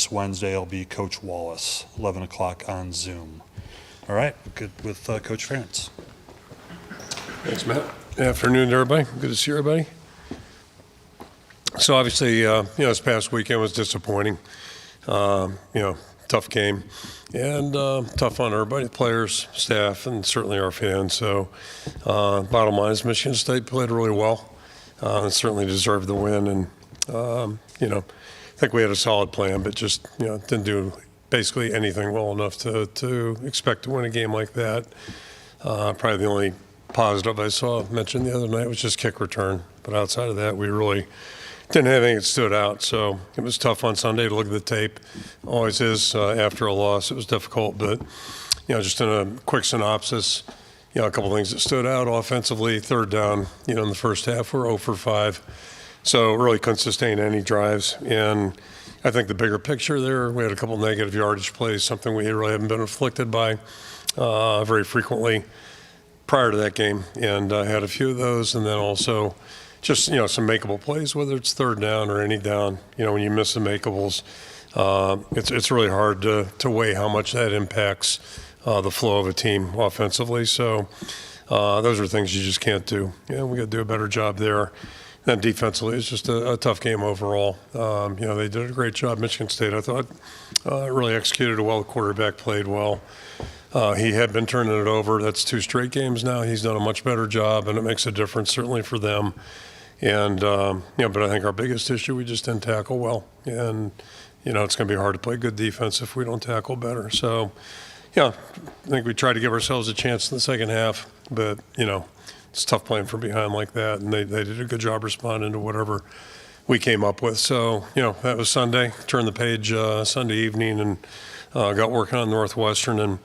this Wednesday will be Coach Wallace, 11 o'clock on Zoom. All right, good with Coach Ferentz. Thanks, Matt. Good afternoon, everybody. Good to see everybody. So obviously, this past weekend was disappointing. Tough game and tough on everybody, players, staff, and certainly our fans. So bottom line is Michigan State played really well and certainly deserved the win. And, I think we had a solid plan, but just, didn't do basically anything well enough to expect to win a game like that. Probably the only positive I saw mentioned the other night was just kick return. But outside of that, we really didn't have anything that stood out. So it was tough on Sunday to look at the tape. Always is after a loss. It was difficult. But, just in a quick synopsis, a couple things that stood out offensively. Third down, in the first half, we're 0 for 5. So really couldn't sustain any drives. And I think the bigger picture there, we had a couple negative yardage plays, something we really haven't been afflicted by very frequently prior to that game. And I had a few of those. And then also just, some makeable plays, whether it's third down or any down. When you miss the makeables, it's really hard to weigh how much that impacts the flow of a team offensively. So those are things you just can't do. We got to do a better job there. Then defensively, it's just a tough game overall. They did a great job. Michigan State, I thought, really executed well. The quarterback played well. He had been turning it over. That's 2 straight games now. He's done a much better job, and it makes a difference certainly for them. And, but I think our biggest issue, we just didn't tackle well. And, it's going to be hard to play good defense if we don't tackle better. So, I think we tried to give ourselves a chance in the second half, but, it's tough playing from behind like that. And they did a good job responding to whatever we came up with. So, that was Sunday. Turned the page Sunday evening and got working on Northwestern. And,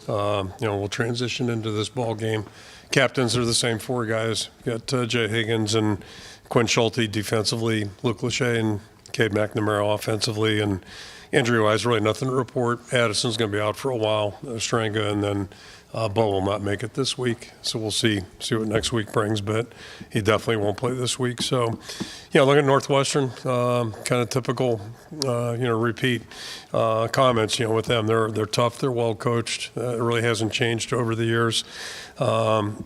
we'll transition into this ball game. Captains are the same 4 guys. You got Jay Higgins and Quinn Schulte defensively, Luke Lachey and Cade McNamara offensively. And injury-wise, really nothing to report. Addison's going to be out for a while, Stranga, and then Bo will not make it this week. So we'll see what next week brings, but he definitely won't play this week. So, look at Northwestern, kind of typical, repeat comments, with them. They're tough. They're well coached. It really hasn't changed over the years. And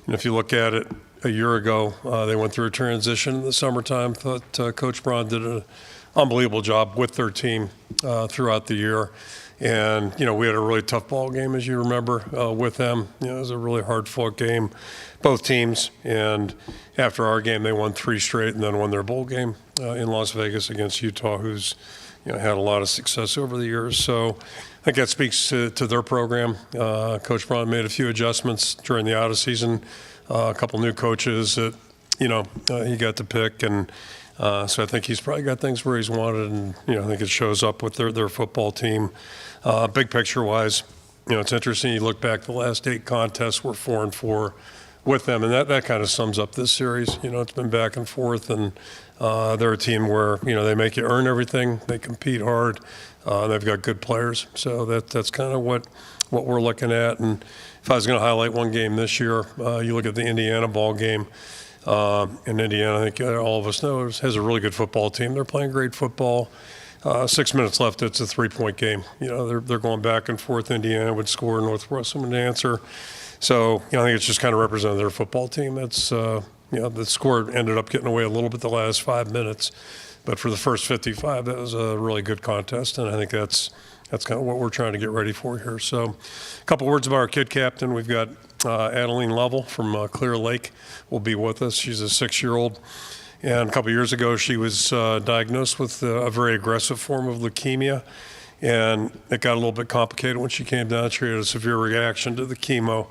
if you look at it a year ago, they went through a transition in the summertime. Thought Coach Braun did an unbelievable job with their team throughout the year. And, we had a really tough ball game, as you remember, with them. It was a really hard-fought game, both teams. And after our game, they won 3 straight and then won their bowl game in Las Vegas against Utah, who's, had a lot of success over the years. So I think that speaks to their program. Coach Braun made a few adjustments during the out-of-season, a couple new coaches that, he got to pick. And so I think he's probably got things where he's wanted, and I think it shows up with their football team. Big picture wise, it's interesting. You look back, the last 8 contests were 4-4 with them, and that kind of sums up this series. It's been back and forth, and they're a team where they make you earn everything. They compete hard. They've got good players, so that's kind of what we're looking at. And if I was going to highlight one game this year, you look at the Indiana ball game. In Indiana, I think all of us know, has a really good football team. They're playing great football. 6 minutes left, it's a 3-point game. They're going back and forth. Indiana would score, Northwestern would answer. So, I think it's just kind of represented their football team. That's, the score ended up getting away a little bit the last 5 minutes. But for the first 55, that was a really good contest, and I think that's kind of what we're trying to get ready for here. So a couple words about our kid captain. We've got Adeline Lovell from Clear Lake will be with us. She's a 6-year-old. And a couple years ago, she was diagnosed with a very aggressive form of leukemia. And it got a little bit complicated when she came down. She had a severe reaction to the chemo.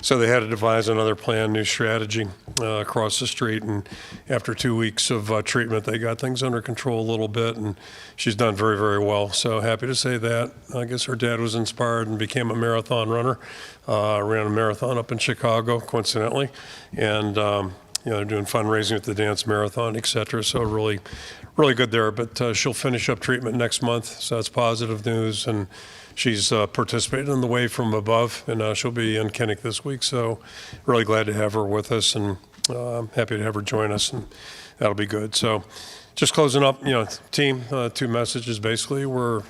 So they had to devise another plan, new strategy across the street. And after 2 weeks of treatment, they got things under control a little bit. And she's done very, very well. So happy to say that. I guess her dad was inspired and became a marathon runner. Ran a marathon up in Chicago, coincidentally. And, they're doing fundraising at the dance marathon, et cetera. So really, really good there. But she'll finish up treatment next month. So that's positive news. And she's participated in the Wave from Above, and she'll be in Kinnick this week. So really glad to have her with us, and happy to have her join us, and that'll be good. So just closing up, team, two messages basically were,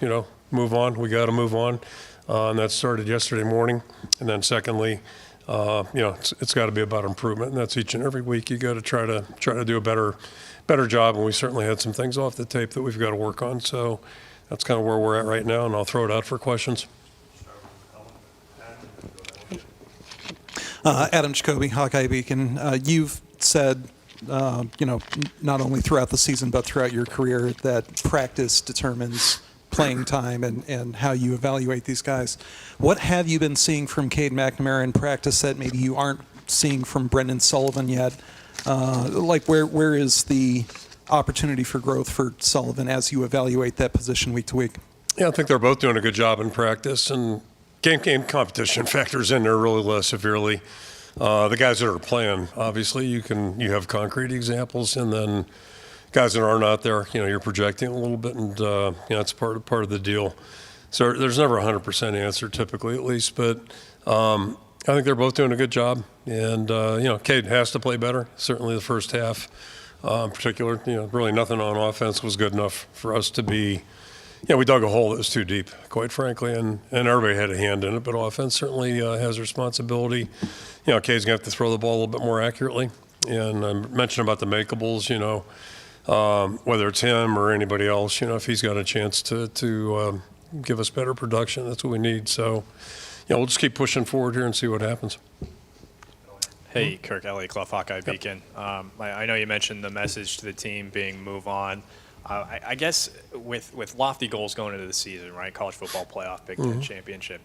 move on. We got to move on. And that started yesterday morning. And then secondly, it's got to be about improvement. And that's each and every week. You got to try to do a better job. And we certainly had some things off the tape that we've got to work on. So that's kind of where we're at right now. And I'll throw it out for questions. Adam Jacoby, Hawkeye Beacon. You've said, not only throughout the season but throughout your career that practice determines playing time and how you evaluate these guys. What have you been seeing from Cade McNamara in practice that maybe you aren't seeing from Brendan Sullivan yet? Where is the opportunity for growth for Sullivan as you evaluate that position week to week? Yeah, I think they're both doing a good job in practice, and game competition factors in there really less severely. The guys that are playing, obviously, you have concrete examples, and then guys that aren't out there, you're projecting a little bit, and it's part of the deal. So there's never a 100% answer, typically at least, but I think they're both doing a good job, and Cade has to play better. Certainly the first half, in particular, really nothing on offense was good enough for us to be. We dug a hole that was too deep, quite frankly, and everybody had a hand in it, but offense certainly has responsibility. Cade's going to have to throw the ball a little bit more accurately. And I mentioned about the makeables, whether it's him or anybody else, if he's got a chance to give us better production, that's what we need. So, we'll just keep pushing forward here and see what happens. Hey, Kirk, Elliott Clough, Hawkeye Beacon. I know you mentioned the message to the team being move on. I guess with lofty goals going into the season, right? College football playoff, Big Ten championship.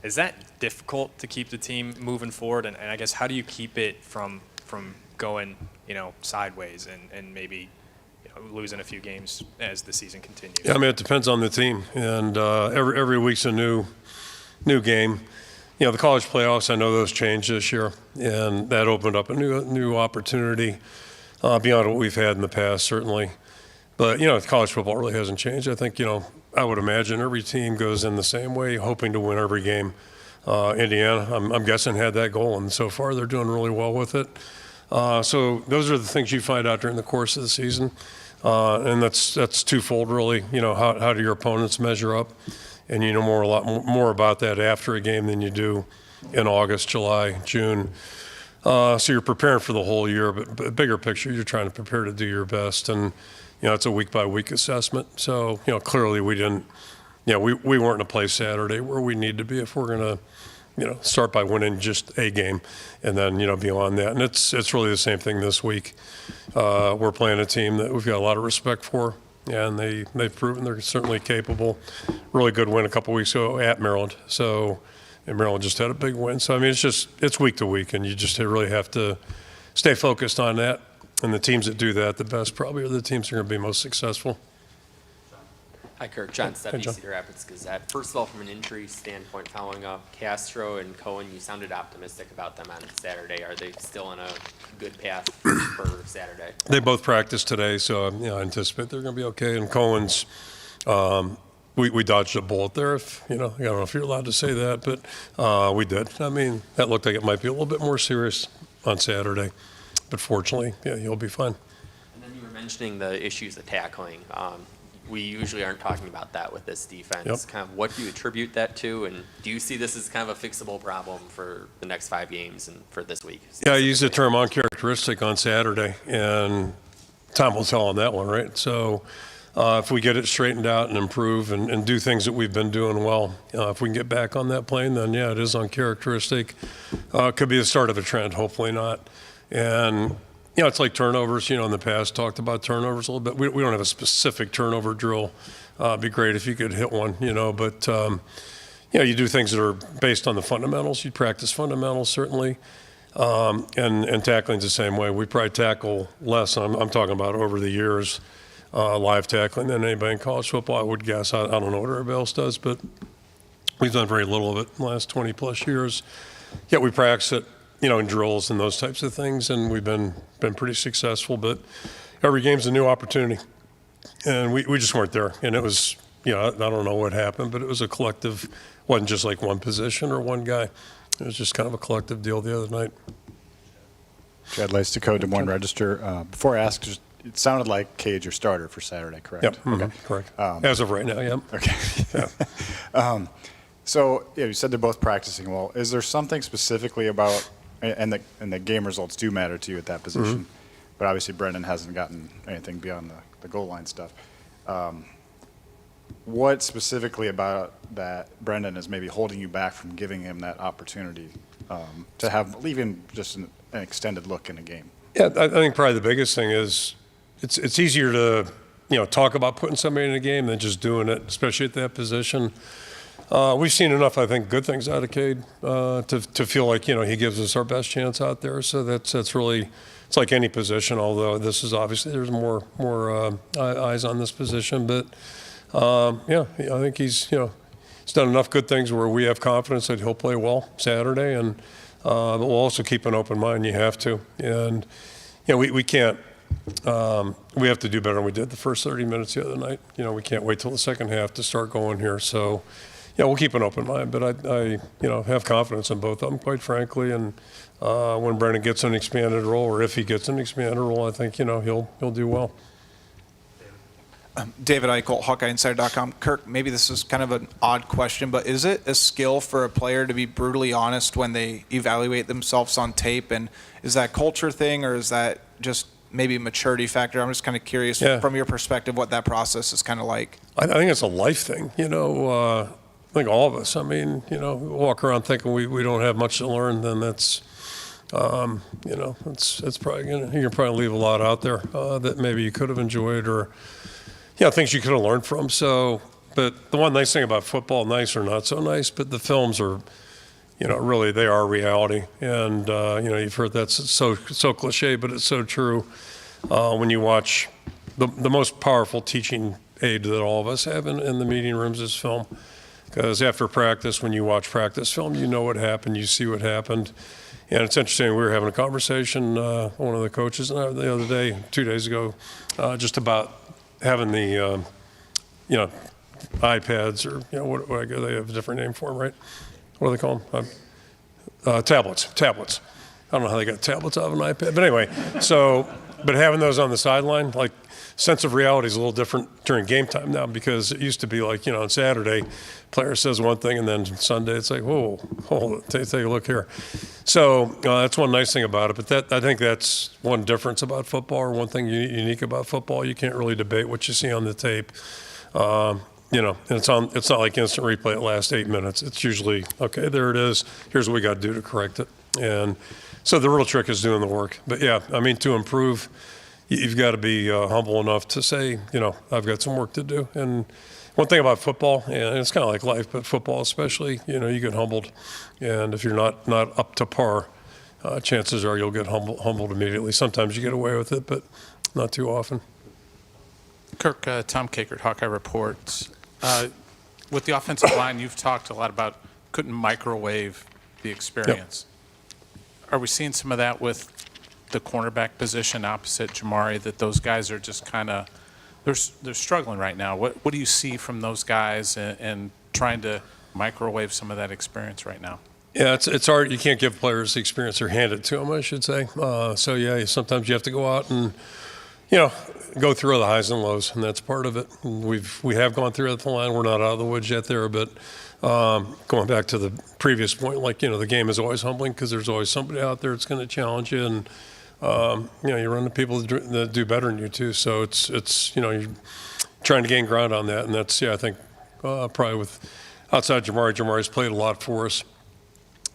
Is that difficult to keep the team moving forward? And I guess how do you keep it from going, sideways and maybe losing a few games as the season continues? Yeah, it depends on the team, and every week's a new game. The college playoffs, I know those changed this year, and that opened up a new opportunity beyond what we've had in the past, certainly. But, college football really hasn't changed. I think, I would imagine every team goes in the same way, hoping to win every game. Indiana, I'm guessing, had that goal, and so far they're doing really well with it. So those are the things you find out during the course of the season. And that's twofold, really. How do your opponents measure up? And a lot more about that after a game than you do in August, July, June. So you're preparing for the whole year, but bigger picture, you're trying to prepare to do your best. And it's a week-by-week assessment. So, clearly we didn't, we weren't in a place Saturday where we need to be if we're going to, start by winning just a game and then, beyond that. And it's really the same thing this week. We're playing a team that we've got a lot of respect for, and they've proven they're certainly capable. Really good win a couple weeks ago at Maryland. So, and Maryland just had a big win. So, it's week to week, and you just really have to stay focused on that. And the teams that do that the best probably are the teams that are going to be most successful. Hi, Kirk. John Steppe, John. Cedar Rapids Gazette. First of all, from an injury standpoint, following up, Castro and Cohen, you sounded optimistic about them on Saturday. Are they still on a good path for Saturday? They both practiced today, so I anticipate they're going to be okay. And Cohen's, we dodged a bullet there. I don't know if you're allowed to say that, but we did. That looked like it might be a little bit more serious on Saturday. But fortunately, he'll be fine. And then you were mentioning the issues of tackling. We usually aren't talking about that with this defense. Yep. Kind of what do you attribute that to? And do you see this as kind of a fixable problem for the next 5 games and for this week? Yeah, I used the term uncharacteristic on Saturday, and time will tell on that one, right? So if we get it straightened out and improve and do things that we've been doing well, if we can get back on that plane, then, it is uncharacteristic. Could be the start of a trend, hopefully not. And, it's like turnovers, in the past, talked about turnovers a little bit. We don't have a specific turnover drill. It'd be great if you could hit one, but, you do things that are based on the fundamentals. You practice fundamentals, certainly. And tackling's the same way. We probably tackle less. I'm talking about over the years, live tackling than anybody in college football, I would guess. I don't know what everybody else does, but we've done very little of it in the last 20-plus years. Yet we practice it. In drills and those types of things, and we've been pretty successful. But every game's a new opportunity, and we just weren't there. And it was, I don't know what happened, but it was a collective. It wasn't just like one position or one guy. It was just kind of a collective deal the other night. Chad Leistikow, Des Moines Register. Before I ask, just it sounded like Cade your starter for Saturday, correct? Yep, correct. As of right now, yep. Okay. Yeah. So you said they're both practicing well. Is there something specifically about, and the game results do matter to you at that position, but obviously Brendan hasn't gotten anything beyond the goal line stuff. What specifically about that Brendan is maybe holding you back from giving him that opportunity to have even just an extended look in a game? Yeah, I think probably the biggest thing is it's easier to talk about putting somebody in a game than just doing it, especially at that position. We've seen enough, I think, good things out of Cade to feel like he gives us our best chance out there. So that's really, it's like any position. Although this is obviously there's more eyes on this position, but I think he's done enough good things where we have confidence that he'll play well Saturday, and but we'll also keep an open mind. You have to, and we can't. We have to do better than we did the first 30 minutes the other night. We can't wait till the second half to start going here. So, we'll keep an open mind. But I have confidence in both of them, quite frankly. And when Brendan gets an expanded role, or if he gets an expanded role, I think he'll do well. David Eichel, HawkeyeInsider.com. Kirk, maybe this is kind of an odd question, but is it a skill for a player to be brutally honest when they evaluate themselves on tape? And is that a culture thing, or is that just maybe a maturity factor? I'm just kind of curious from your perspective what that process is kind of like. I think it's a life thing. I think all of us. I mean, we walk around thinking we don't have much to learn, then that's, it's probably you can probably leave a lot out there that maybe you could have enjoyed, or things you could have learned from. So, but the one nice thing about football, nice or not so nice, but the films are, really they are reality. And, you've heard that's so cliche, but it's so true. When you watch the most powerful teaching aid that all of us have in the meeting rooms is film. Because after practice, when you watch practice film, you know what happened, you see what happened. And it's interesting, we were having a conversation, one of the coaches and I the other day, 2 days ago, just about having the, iPads, or, what they have a different name for them, right? What do they call them? Tablets. I don't know how they got tablets out of an iPad. But anyway, but having those on the sideline, like, sense of reality is a little different during game time now, because it used to be like, on Saturday, player says one thing, and then Sunday it's like, whoa, hold it, take a look here. So that's one nice thing about it. But I think that's one difference about football, or one thing unique about football. You can't really debate what you see on the tape. And it's not like instant replay at last 8 minutes. It's usually, okay, there it is. Here's what we got to do to correct it. And so the real trick is doing the work. But to improve, you've got to be humble enough to say, I've got some work to do. And one thing about football, and it's kind of like life, but football especially, you get humbled. And if you're not up to par, chances are you'll get humbled immediately. Sometimes you get away with it, but not too often. Kirk, Tom Kakert, Hawkeye Reports. With the offensive line, you've talked a lot about couldn't microwave the experience. Yep. Are we seeing some of that with the cornerback position opposite Jamari, that those guys are just kind of they're struggling right now? What do you see from those guys and trying to microwave some of that experience right now? Yeah, it's hard. You can't give players the experience they're handed to them, I should say. Sometimes you have to go out and go through the highs and lows, and that's part of it. And we have gone through it at the line. We're not out of the woods yet there, but going back to the previous point, the game is always humbling, because there's always somebody out there that's going to challenge you, and you run into people that do better than you too. So it's you're trying to gain ground on that, and that's I think probably with outside Jamari's played a lot for us,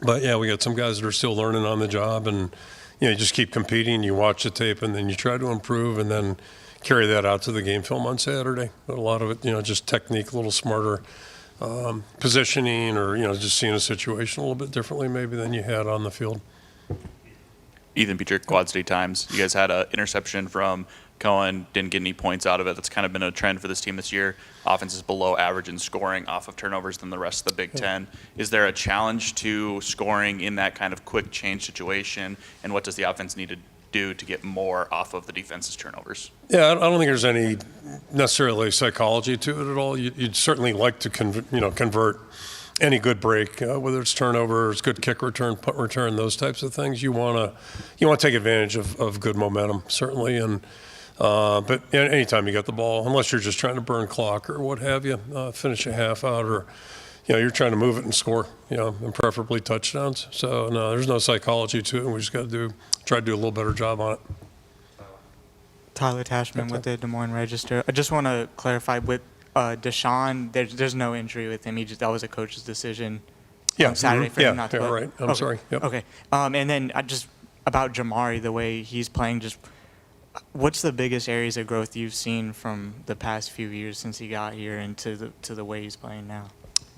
but we got some guys that are still learning on the job, and you just keep competing. You watch the tape, and then you try to improve, and then carry that out to the game film on Saturday. But a lot of it, just technique, a little smarter positioning, or just seeing a situation a little bit differently maybe than you had on the field. Ethan Peter, Quad City Times. You guys had an interception from Cohen, didn't get any points out of it. That's kind of been a trend for this team this year. Offense is below average in scoring off of turnovers than the rest of the Big Ten. Is there a challenge to scoring in that kind of quick change situation? And what does the offense need to do to get more off of the defense's turnovers? Yeah, I don't think there's any necessarily psychology to it at all. You'd certainly like to convert any good break, whether it's turnovers, good kick return, punt return, those types of things. You want to take advantage of good momentum, certainly. And But anytime you got the ball, unless you're just trying to burn clock or what have you, finish a half out, or you're trying to move it and score, and preferably touchdowns. So no, there's no psychology to it. And we just got to try to do a little better job on it. Tyler Tashman with the Des Moines Register. I just want to clarify with Deshaun. There's no injury with him. That was a coach's decision. On Saturday for him not to play. Right. I'm sorry. Yep. Okay. And then just about Jamari, the way he's playing, just what's the biggest areas of growth you've seen from the past few years since he got here and to the way he's playing now?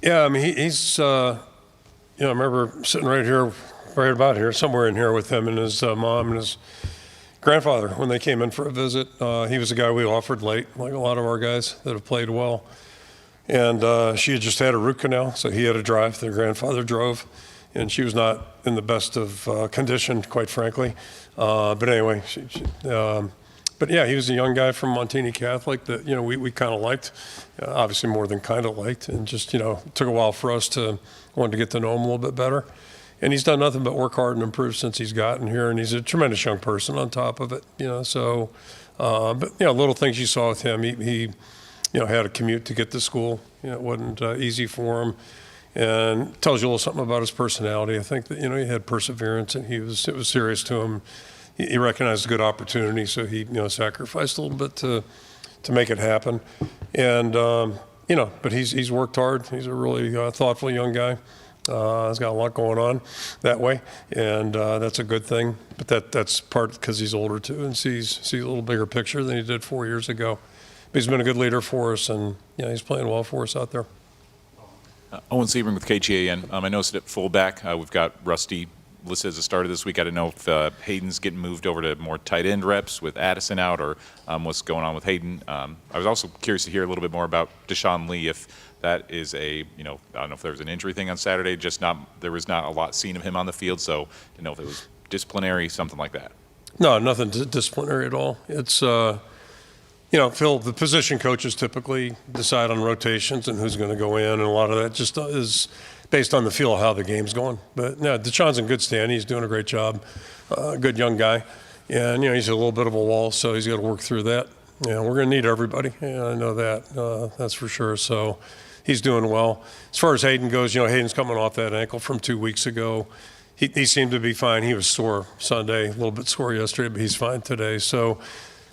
Yeah, I mean, he's, I remember sitting right about here, somewhere in here with him and his mom and his grandfather when they came in for a visit. He was a guy we offered late, like a lot of our guys that have played well. And she had just had a root canal, so he had to drive. Their grandfather drove, and she was not in the best of condition, quite frankly. But anyway, but yeah, he was a young guy from Montini Catholic that, we kind of liked, obviously more than kind of liked, and just, it took a while for us to want to get to know him a little bit better. And he's done nothing but work hard and improve since he's gotten here, and he's a tremendous young person on top of it, so, but, little things you saw with him, he had a commute to get to school, it wasn't easy for him, and tells you a little something about his personality. I think that, he had perseverance, and it was serious to him. He recognized a good opportunity, so he, sacrificed a little bit to make it happen. And, but he's worked hard. He's a really thoughtful young guy. He's got a lot going on that way, and that's a good thing. But that's part because he's older, too, and sees a little bigger picture than he did 4 years ago. But he's been a good leader for us, and, he's playing well for us out there. Owen Sebring with KGAN. I noticed at fullback, we've got Rusty listed as a starter this week. I don't know if Hayden's getting moved over to more tight end reps with Addison out, or what's going on with Hayden. I was also curious to hear a little bit more about Deshaun Lee, if that is I don't know if there was an injury thing on Saturday, there was not a lot seen of him on the field, so didn't know if it was disciplinary, something like that. No, nothing disciplinary at all. It's, Phil, the position coaches typically decide on rotations and who's going to go in, and a lot of that just is based on the feel of how the game's going. But no, Deshaun's in good stand. He's doing a great job. Good young guy. And, he's a little bit of a wall, so he's got to work through that. We're going to need everybody. Yeah, I know that. That's for sure. So he's doing well. As far as Hayden goes, Hayden's coming off that ankle from 2 weeks ago. He seemed to be fine. He was sore Sunday, a little bit sore yesterday, but he's fine today. So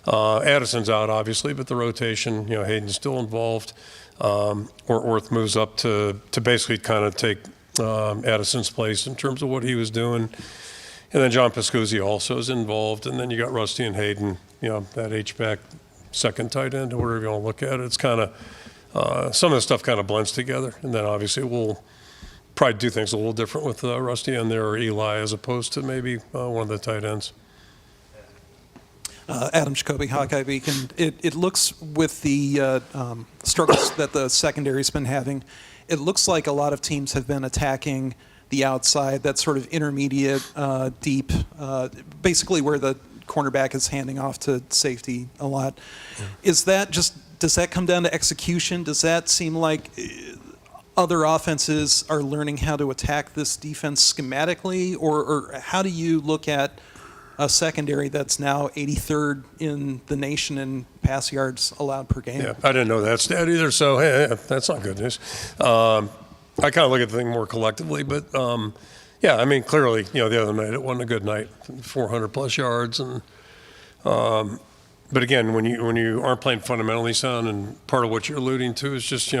Addison's out, obviously, but the rotation, Hayden's still involved. Orth moves up to basically kind of take Addison's place in terms of what he was doing. And then John Pascuzzi also is involved. And then you got Rusty and Hayden, that H-back second tight end, or whatever you want to look at it. It's kind of, some of the stuff kind of blends together. And then obviously we'll probably do things a little different with Rusty in there, or Eli, as opposed to maybe one of the tight ends. Adam Jacoby, Hawkeye Beacon. It looks, with the struggles that the secondary's been having, it looks like a lot of teams have been attacking the outside, that sort of intermediate, deep, basically where the cornerback is handing off to safety a lot. Yeah. Does that come down to execution? Does that seem like other offenses are learning how to attack this defense schematically, or how do you look at a secondary that's now 83rd in the nation in pass yards allowed per game? Yeah, I didn't know that stat either, so hey, that's not good news. I kind of look at the thing more collectively, but yeah, I mean, clearly, the other night it wasn't a good night, 400 plus yards, and but again, when you aren't playing fundamentally sound, and part of what you're alluding to is just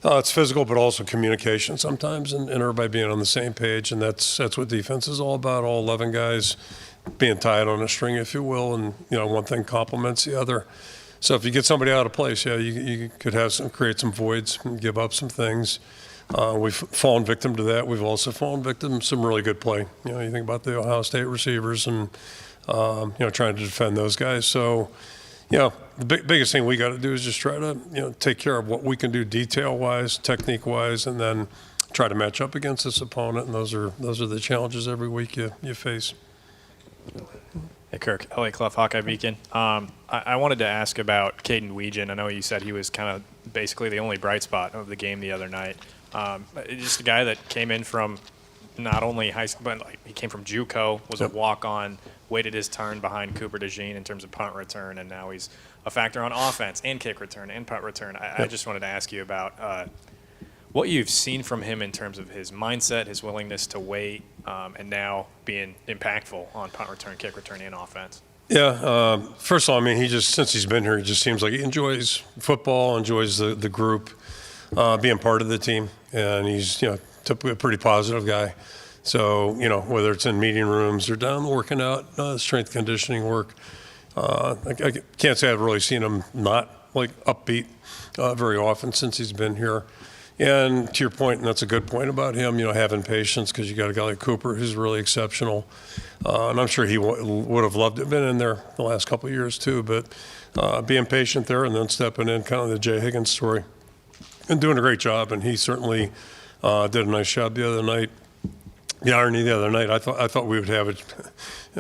it's physical, but also communication sometimes, and everybody being on the same page, and that's what defense is all about. All 11 guys being tied on a string, if you will, and one thing complements the other. So if you get somebody out of place, you could create some voids and give up some things. We've fallen victim to that. We've also fallen victim to some really good play. You think about the Ohio State receivers and trying to defend those guys. So the biggest thing we got to do is just try to take care of what we can do detail-wise, technique-wise, and then try to match up against this opponent. And those are the challenges every week you face. Hey, Kirk, LA Clough, Hawkeye Beacon. I wanted to ask about Caden Weegan. I know you said he was kind of basically the only bright spot of the game the other night. Just a guy that came in from not only high school, but like he came from JUCO, was a walk-on, waited his turn behind Cooper DeJean in terms of punt return, and now he's a factor on offense and kick return and punt return. I just wanted to ask you about what you've seen from him in terms of his mindset, his willingness to wait, and now being impactful on punt return, kick return, and offense. Yeah, first of all, I mean, since he's been here, he just seems like he enjoys football, enjoys the group, being part of the team, and he's, typically a pretty positive guy. So, whether it's in meeting rooms or down working out, strength conditioning work, I can't say I've really seen him not upbeat very often since he's been here. And to your point, and that's a good point about him, having patience, because you got a guy like Cooper who's really exceptional. And I'm sure he would have loved to have been in there the last couple of years too, but being patient there and then stepping in, kind of the Jay Higgins story, and doing a great job. And he certainly did a nice job the other night. The irony the other night, I thought we would have it,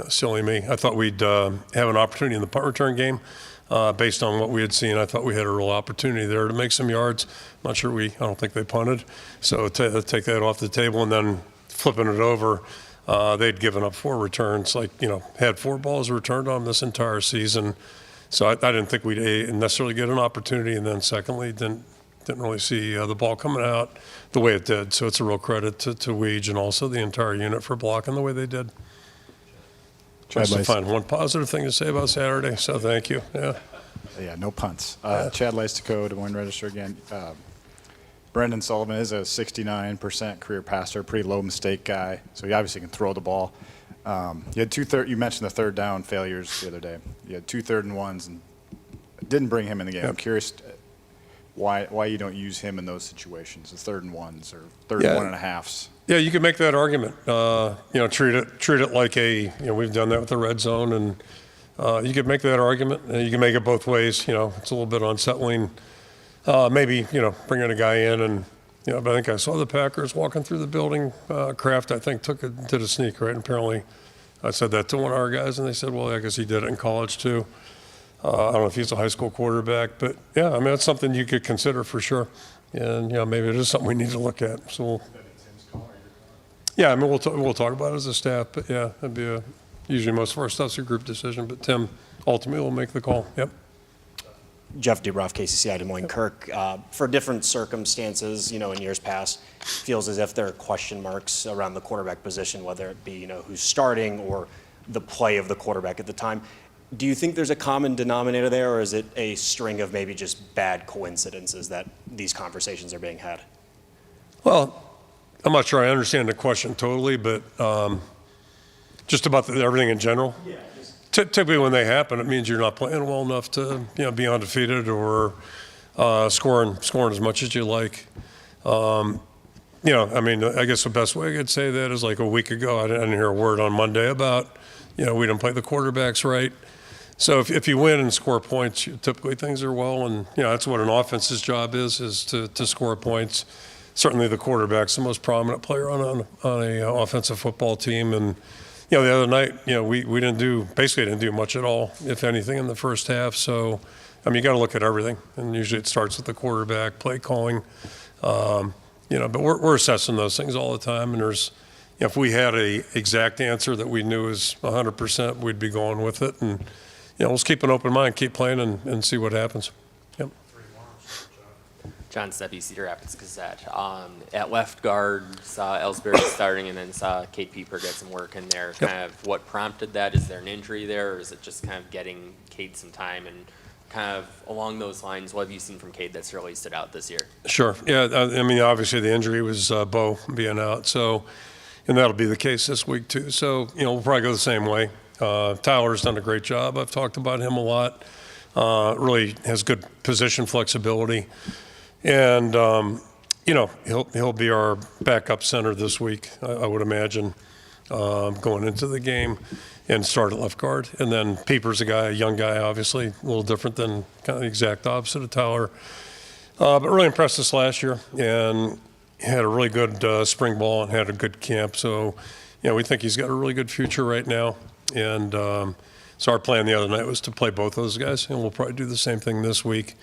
silly me, I thought we'd have an opportunity in the punt return game. Based on what we had seen, I thought we had a real opportunity there to make some yards. I don't think they punted. So to take that off the table, and then flipping it over, they'd given up 4 returns, had 4 balls returned on this entire season. So I didn't think we'd necessarily get an opportunity. And then secondly, didn't really see the ball coming out the way it did. So it's a real credit to Weege and also the entire unit for blocking the way they did. Trying to find one positive thing to say about Saturday, so thank you. Yeah, no punts. Chad Leistico, Des Moines Register again. Brendan Sullivan is a 69% career passer, pretty low mistake guy, so he obviously can throw the ball. You had you mentioned the third down failures the other day. You had 2 3rd-and-1s and didn't bring him in the game. I'm curious why you don't use him in those situations, the 3rd-and-1s or 3rd-and-1.5s. Yeah, you could make that argument. Treat it like we've done that with the red zone, and you could make that argument. You can make it both ways. It's a little bit unsettling. Maybe bringing a guy in, and but I think I saw the Packers walking through the building. Kraft, I think, did a sneak, right? And apparently, I said that to one of our guys, and they said, well, I guess he did it in college too. I don't know if he's a high school quarterback, but yeah, I mean that's something you could consider for sure. And maybe it is something we need to look at. So. Yeah, I mean, we'll talk about it as a staff, but yeah, that'd be usually most of our stuff's a group decision, but Tim ultimately will make the call. Yep. Jeff Dubroff, KCCI Des Moines. Kirk, for different circumstances, in years past, feels as if there are question marks around the quarterback position, whether it be, who's starting or the play of the quarterback at the time. Do you think there's a common denominator there, or is it a string of maybe just bad coincidences that these conversations are being had? Well, I'm not sure I understand the question totally, but just about everything in general. Yeah. Typically, when they happen, it means you're not playing well enough to be undefeated or scoring as much as you like. I mean, I guess the best way I could say that is like a week ago, I didn't hear a word on Monday about we didn't play the quarterbacks right. So if you win and score points, typically things are well, and that's what an offense's job is to score points. Certainly the quarterback's the most prominent player on a offensive football team. And, the other night, we didn't do much at all, if anything, in the first half. So, I mean, you got to look at everything. And usually it starts with the quarterback, play calling. But we're assessing those things all the time. And if we had a exact answer that we knew was 100%, we'd be going with it. And, let's keep an open mind, keep playing and see what happens. Yep. John Steppe, Cedar Rapids Gazette. At left guard, saw Ellsbury starting and then saw Kate Pieper get some work in there. Yep. Kind of what prompted that? Is there an injury there, or is it just kind of getting Kate some time? And kind of along those lines, what have you seen from Kate that's really stood out this year? Sure. Yeah, I mean, obviously the injury was Bo being out, so, and that'll be the case this week too. So, we'll probably go the same way. Tyler's done a great job. I've talked about him a lot. Really has good position flexibility. And, he'll be our backup center this week, I would imagine, going into the game and start at left guard. And then Pieper's a young guy, obviously, a little different than kind of the exact opposite of Tyler. But really impressed us last year and had a really good spring ball and had a good camp. So, we think he's got a really good future right now. And so our plan the other night was to play both those guys, and we'll probably do the same thing this week.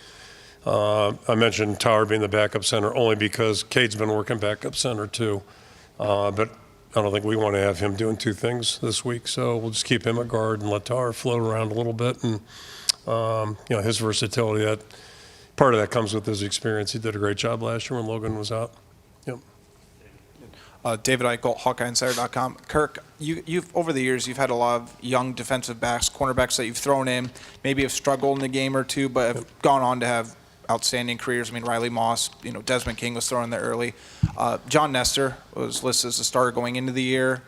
I mentioned Tyler being the backup center only because Cade's been working backup center too. But I don't think we want to have him doing two things this week. So we'll just keep him at guard and let Tar float around a little bit. And, his versatility, that part of that comes with his experience. He did a great job last year when Logan was out. Yep. David Eichel, HawkeyeInsider.com. Kirk, you've over the years, you've had a lot of young defensive backs, cornerbacks that you've thrown in, maybe have struggled in a game or two, but have gone on to have outstanding careers. I mean, Riley Moss, Desmond King was thrown in there early. John Nestor was listed as a starter going into the year.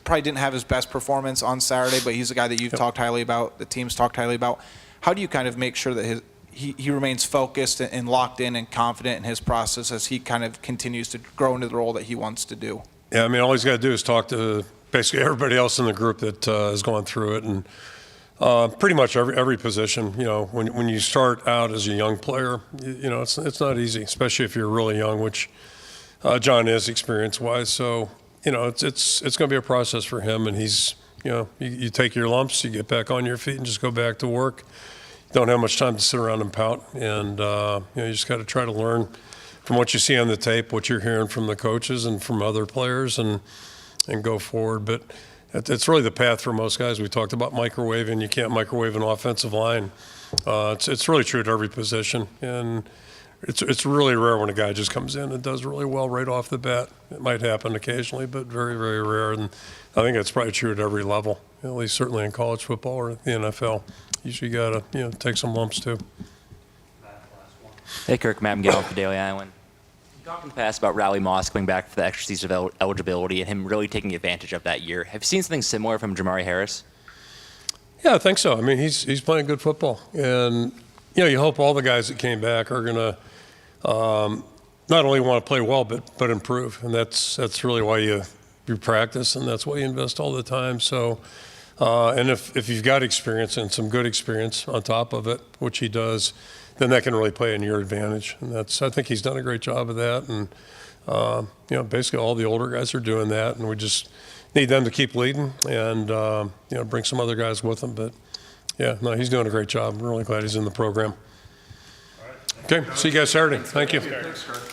Probably didn't have his best performance on Saturday, but he's a guy that you've talked highly about, the team's talked highly about. How do you kind of make sure that he remains focused and locked in and confident in his process as he kind of continues to grow into the role that he wants to do? Yeah, I mean, all he's got to do is talk to basically everybody else in the group that has gone through it, and pretty much every position. When you start out as a young player, it's not easy, especially if you're really young, which John is experience-wise. So it's going to be a process for him, and he's you take your lumps, you get back on your feet, and just go back to work. Don't have much time to sit around and pout, and you just got to try to learn from what you see on the tape, what you're hearing from the coaches and from other players, and go forward. But it's really the path for most guys. We talked about microwaving. You can't microwave an offensive line. It's really true at every position, and it's really rare when a guy just comes in and does really well right off the bat. It might happen occasionally, but very, very rare. And I think it's probably true at every level, at least certainly in college football or the NFL. Usually got to take some lumps too. Hey Kirk, Matt McGowan for Daily Island. You talked in the past about Riley Moss coming back for the extra season of eligibility and him really taking advantage of that year. Have you seen something similar from Jamari Harris? Yeah, I think so. I mean, he's playing good football, and you hope all the guys that came back are going to not only want to play well but improve, and that's really why you practice, and that's why you invest all the time. So. And if you've got experience and some good experience on top of it, which he does, then that can really play in your advantage. And I think he's done a great job of that. And, basically all the older guys are doing that. And we just need them to keep leading and, bring some other guys with them. But, he's doing a great job. I'm really glad he's in the program. Okay, see you guys Saturday. Thank you. Thanks, Kirk.